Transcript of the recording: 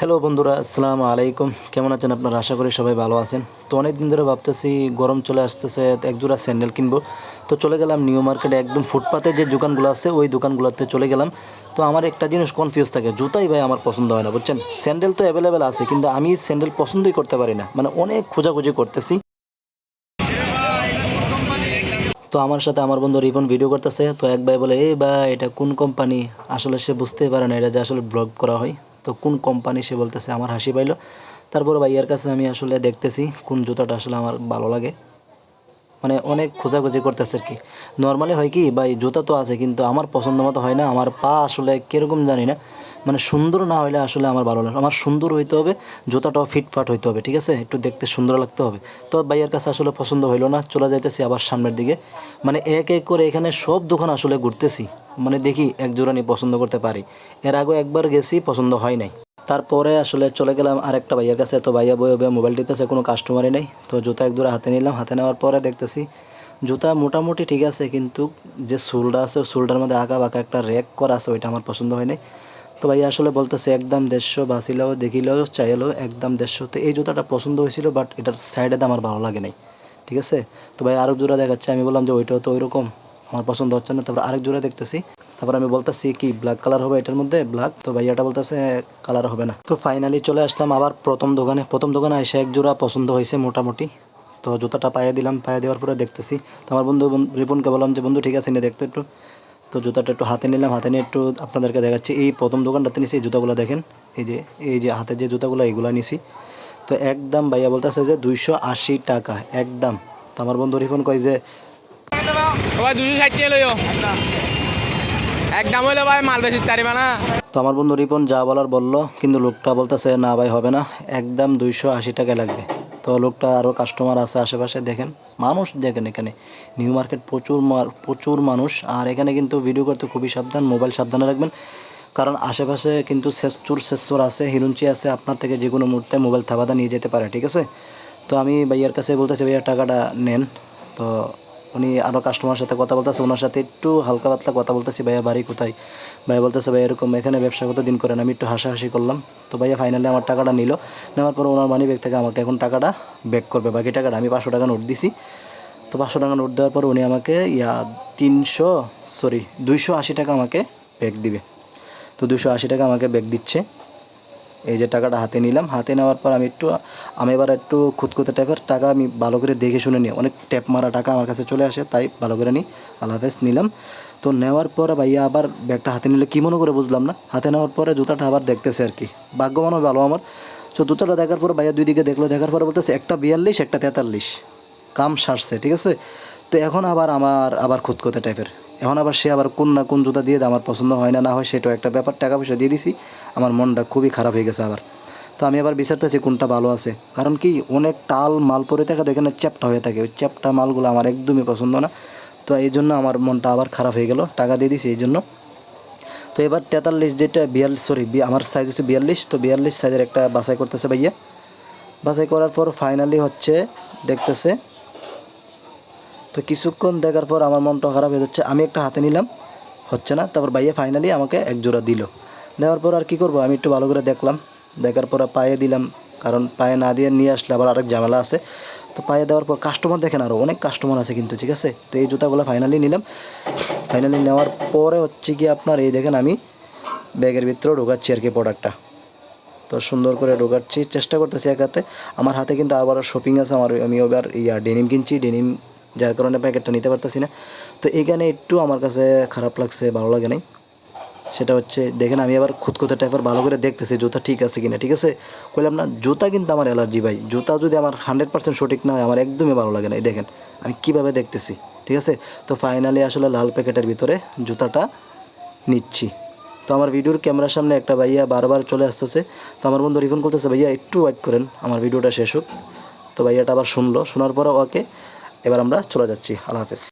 Hello বন্ধুরা, আসসালামু আলাইকুম। কেমন আছেন আপনারা? আশা করি সবাই ভালো আছেন। তো অনেক দিন ধরে ভাবতেছি গরম চলে আসতেছে, এক জোড়া স্যান্ডেল কিনবো। তো চলে গেলাম নিউ মার্কেটে, একদম ফুটপাতে যে দোকানগুলো আছে ওই দোকানগুলোতে চলে গেলাম। তো আমার একটা জিনিস কনফিউজ থাকে, জুতাই ভাই আমার পছন্দ হয় না, বুঝছেন। স্যান্ডেল তো অ্যাভেলেবেল আছে, কিন্তু আমি স্যান্ডেল পছন্দই করতে পারি না, মানে অনেক খোঁজাখুঁজি করতেছি। তো আমার সাথে আমার বন্ধু রিপন ভিডিও করতেছে। তো এক ভাই বলে, এই ভাই এটা কোন কোম্পানি? আসলে সে বুঝতেই পারে না এটা যে আসলে ব্লগ করা হয়। তো কোন কোম্পানি সে বলতেছে, আমার হাসি পাইলো। তারপর ভাইয়ার কাছে আমি আসলে দেখতেছি কোন জুতাটা আসলে আমার ভালো লাগে, মানে অনেক খোঁজাখুঁজি করতেছে আর কি। নর্মালি হয় কি ভাই, জুতা তো আছে কিন্তু আমার পছন্দ মতো হয় না। আমার পা আসলে কীরকম জানি না, মানে সুন্দর না হইলে আসলে আমার ভালো লাগে। আমার সুন্দর হইতে হবে, জুতাটাও ফিটফাট হইতে হবে, ঠিক আছে, একটু দেখতে সুন্দর লাগতে হবে। তো ভাইয়ের কাছে আসলে পছন্দ হইলো না, চলে যাইতেছি আবার সামনের দিকে। মানে এক এক করে এখানে সব দোকান আসলে ঘুরতেছি, মানে দেখি এক জোড়া নিয়ে পছন্দ করতে পারি। এর আগে একবার গেছি, পছন্দ হয় নাই। তারপরে আসলে চলে গেলাম আরেকটা ভাইয়ের কাছে। তো ভাইয়া বয়ে বয়ে মোবাইল টিপতেছে, কোনো কাস্টমারই নেই। তো জুতা এক জোড়া হাতে নিলাম, হাতে নেওয়ার পরে দেখতেছি জুতা মোটামুটি ঠিক আছে, কিন্তু যে সোলটা আছে ওই সোলটার মধ্যে আঁকা বাঁকা একটা র্যাক করা আছে, ওইটা আমার পছন্দ হয় নাই। তো ভাইয়া আসলে বলতেছে একদম 150, বাঁচিলেও দেখিলেও চাইলেও একদম 150। তো এই জুতাটা পছন্দ হয়েছিল, বাট এটার সাইডে আমার ভালো লাগে নাই, ঠিক আছে। তো ভাই আরেক জোড়া দেখাচ্ছে, আমি বললাম যে ওইটাও তো ওইরকম, আমার পছন্দ হচ্ছে না। তারপর আরেক জোড়া দেখতেছি, তারপর আমি বলতেছি কি ব্ল্যাক কালার হবে এটার মধ্যে, ব্ল্যাক। তো ভাইয়াটা বলতেছে কালার হবে না। তো ফাইনালি চলে আসলাম আবার প্রথম দোকানে এসে এক জোড়া পছন্দ হয়েছে মোটামুটি। তো জুতাটা পায়ে দিলাম, পায়ে দেওয়ার পরে দেখতেছি। তো আমার বন্ধু রিপনকে বললাম যে বন্ধু ঠিক আছে নিয়ে দেখতো একটু। তো জুতাটা একটু হাতে নিলাম, হাতে নিয়ে একটু আপনাদেরকে দেখাচ্ছি। এই প্রথম দোকানটাতে নিছি, এই জুতাগুলো দেখেন, এই যে হাতে যে জুতাগুলো এইগুলো নিছি। তো একদম ভাইয়া বলতেছে যে 280 টাকা একদম। তো আমার বন্ধু রিপন কয় যে ভাই 260 টাকা লইও একদম হইলো ভাই, মাল বেশি তারিবা না। তো আমার বন্ধু রিপন যা বলার বললো, কিন্তু লোকটা বলতেছে না ভাই হবে না, একদম 280 টাকায় লাগবে। তো লোকটা আরও কাস্টমার আছে আশেপাশে, দেখেন মানুষ দেখেন এখানে নিউ মার্কেট প্রচুর মানুষ। আর এখানে কিন্তু ভিডিও করতে খুবই সাবধান, মোবাইল সাবধানে রাখবেন, কারণ আশেপাশে কিন্তু শেষচোর আছে, হিরুঞ্চি আছে, আপনার থেকে যে কোনো মুহূর্তে মোবাইল থাবাদা নিয়ে যেতে পারে, ঠিক আছে। তো আমি ভাইয়ার কাছে বলতেছি ভাইয়া টাকাটা নেন। তো উনি আরও কাস্টমারের সাথে কথা বলতেছে, ওনার সাথে একটু হালকা পাতলা কথা বলতেছি, ভাইয়া বাড়ি কোথায়। ভাইয়া বলতেছে ভাই এরকম এখানে ব্যবসা কত দিন করেন। আমি একটু হাসাহাসি করলাম। তো ভাইয়া ফাইনালি আমার টাকাটা নিল, নেওয়ার পর ওনার মানি ব্যাগ থেকে আমাকে এখন টাকাটা ব্যাক করবে। বাকি টাকাটা আমি 500 টাকা নোট দিছি। তো 500 টাকা নোট দেওয়ার পর উনি আমাকে 280 টাকা আমাকে ব্যাক দিবে। তো 280 টাকা আমাকে ব্যাক দিচ্ছে। এই যে টাকাটা হাতে নিলাম, হাতে নেওয়ার পর আমি এবার একটু খুঁতখুঁতে টাইপের টাকা, আমি ভালো করে দেখে শুনে নিই, অনেক ট্যাপ মারা টাকা আমার কাছে চলে আসে, তাই ভালো করে নিই। আল্লাহ হাফেজ নিলাম। তো নেওয়ার পরে ভাইয়া আবার ব্যাগটা হাতে নিলে কী মনে করে বুঝলাম না, হাতে নেওয়ার পরে জুতাটা আবার দেখতেছে আর কি, ভাগ্যবানও ভালো আমার। তো জুতাটা দেখার পরে ভাইয়া দুই দিকে দেখলো, দেখার পরে বলতেছে একটা 42 একটা 43, কাম সারছে, ঠিক আছে। তো এখন আবার খুঁতখুঁতে টাইপের, এখন আবার সে আবার কোন না কোন জুতা দিয়ে দেয়, আমার পছন্দ হয় না, না হয় সেটাও একটা ব্যাপার, টাকা পয়সা দিয়ে দিছি, আমার মনটা খুবই খারাপ হয়ে গেছে আবার। তো আমি আবার বিচারতেছি কোনটা ভালো আছে, কারণ কি অনেক টাল মাল পরে থাকে, দেখেন চ্যাপটা হয়ে থাকে, ওই চ্যাপটা মালগুলো আমার একদমই পছন্দ না। তো এই জন্য আমার মনটা আবার খারাপ হয়ে গেল, টাকা দিয়ে দিছি এই জন্য। তো এবার 43 যেটা 42, আমার সাইজ হচ্ছে 42, তো 42 সাইজের একটা বাছাই করতেছে ভাইয়া। বাছাই করার পর ফাইনালি হচ্ছে দেখতেছে। তো কিছুক্ষণ দেখার পর আমার মনটা খারাপ হয়ে যাচ্ছে, আমি একটা হাতে নিলাম, হচ্ছে না। তারপর ভাইয়া ফাইনালি আমাকে এক জোড়া দিল। দেওয়ার পর আর কী করবো, আমি একটু ভালো করে দেখলাম, দেখার পর পায়ে দিলাম, কারণ পায়ে না দিয়ে নিয়ে আসলে আবার আরেক ঝামেলা আছে। তো পায়ে দেওয়ার পর কাস্টমার দেখেন, আরও অনেক কাস্টমার আছে কিন্তু, ঠিক আছে। তো এই জুতাগুলো ফাইনালি নিলাম। ফাইনালি নেওয়ার পরে হচ্ছে কি আপনার এই দেখেন আমি ব্যাগের ভিতরেও ঢোকাচ্ছি আর কি প্রোডাক্টটা। তো সুন্দর করে ঢোকাচ্ছি, চেষ্টা করতেছি এক হাতে। আমার হাতে কিন্তু আবার শপিং আছে, আমি এবার ডেনিম কিনছি, ডেনিম, যার কারণে প্যাকেটটা নিতে পারতেছি না। তো এইখানে একটু আমার কাছে খারাপ লাগছে, ভালো লাগে নাই। সেটা হচ্ছে দেখেন আমি আবার খুঁতখুঁতে টাইপের ভালো করে দেখতেছি জুতা ঠিক আছে কিনা, ঠিক আছে। কইলাম না জুতা কিন্তু আমার অ্যালার্জি ভাই, জুতা যদি আমার 100% সঠিক না হয় আমার একদমই ভালো লাগে না। এই দেখেন আমি কীভাবে দেখতেছি, ঠিক আছে। তো ফাইনালি আসলে লাল প্যাকেটের ভিতরে জুতাটা নিচ্ছি। তো আমার ভিডিওর ক্যামেরার সামনে একটা ভাইয়া বারবার চলে আসতেছে। তো আমার বন্ধু রিফোন করতেছে ভাইয়া একটু ওয়েট করেন, আমার ভিডিওটা শেষ হোক। তো ভাইয়াটা আবার শুনলো, শোনার পরে ওকে এবার আমরা চলে যাচ্ছি। আল্লাহ হাফেজ।